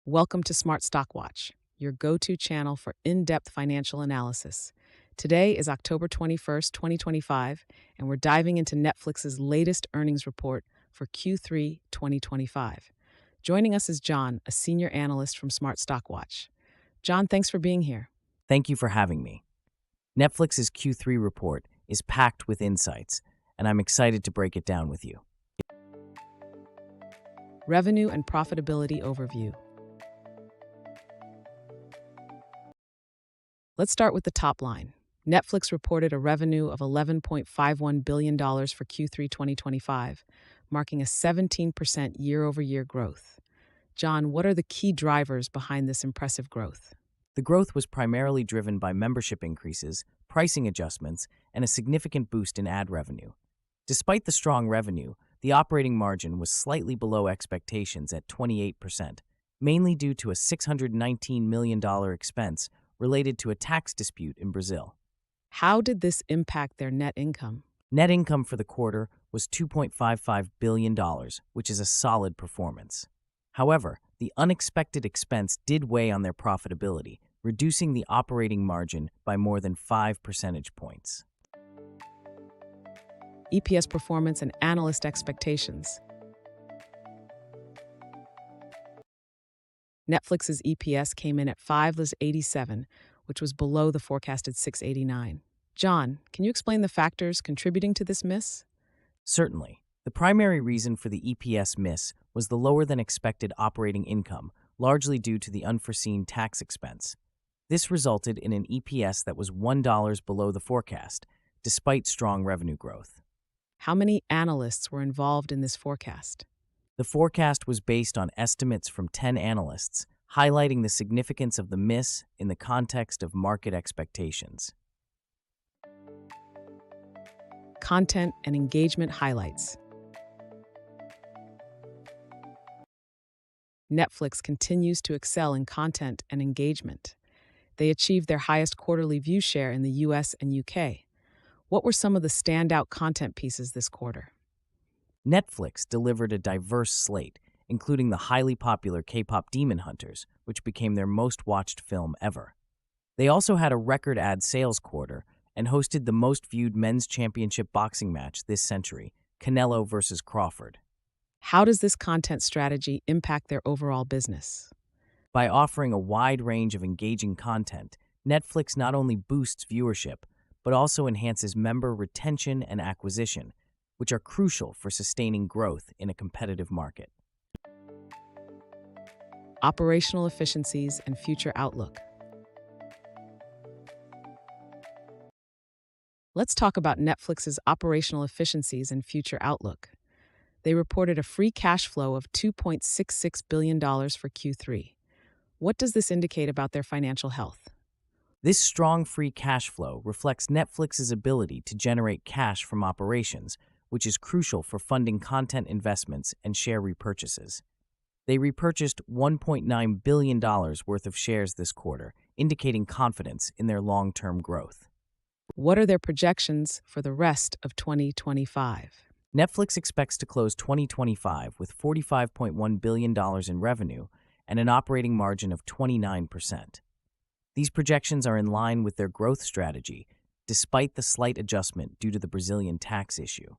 Welcome to Smart Stock Watch, your go-to channel for in-depth financial analysis. Today is October 21st, 2025, and we're diving into Netflix's latest earnings report for Q3 2025. Joining us is John, a senior analyst from Smart Stock Watch. John, thanks for being here. Thank you for having me. Netflix's Q3 report is packed with insights, and I'm excited to break it down with you. Revenue and profitability overview. Let's start with the top line. Netflix reported a revenue of $11.51 billion for Q3 2025, marking a 17% year-over-year growth. John, what are the key drivers behind this impressive growth? The growth was primarily driven by membership increases, pricing adjustments, and a significant boost in ad revenue. Despite the strong revenue, the operating margin was slightly below expectations at 28%, mainly due to a $619 million expense related to a tax dispute in Brazil. How did this impact their net income? Net income for the quarter was $2.55 billion, which is a solid performance. However, the unexpected expense did weigh on their profitability, reducing the operating margin by more than 5 percentage points. EPS performance and analyst expectations. Netflix's EPS came in at $5.87, which was below the forecasted $6.89. John, can you explain the factors contributing to this miss? Certainly. The primary reason for the EPS miss was the lower-than-expected operating income, largely due to the unforeseen tax expense. This resulted in an EPS that was $1 below the forecast, despite strong revenue growth. How many analysts were involved in this forecast? The forecast was based on estimates from 10 analysts, highlighting the significance of the miss in the context of market expectations. Content and engagement highlights. Netflix continues to excel in content and engagement. They achieved their highest quarterly view share in the US and UK. What were some of the standout content pieces this quarter? Netflix delivered a diverse slate, including the highly popular K-pop Demon Hunters, which became their most-watched film ever. They also had a record ad sales quarter and hosted the most-viewed men's championship boxing match this century, Canelo versus Crawford. How does this content strategy impact their overall business? By offering a wide range of engaging content, Netflix not only boosts viewership, but also enhances member retention and acquisition, which are crucial for sustaining growth in a competitive market. Operational efficiencies and future outlook. Let's talk about Netflix's operational efficiencies and future outlook. They reported a free cash flow of $2.66 billion for Q3. What does this indicate about their financial health? This strong free cash flow reflects Netflix's ability to generate cash from operations, which is crucial for funding content investments and share repurchases. They repurchased $1.9 billion worth of shares this quarter, indicating confidence in their long-term growth. What are their projections for the rest of 2025? Netflix expects to close 2025 with $45.1 billion in revenue and an operating margin of 29%. These projections are in line with their growth strategy, despite the slight adjustment due to the Brazilian tax issue.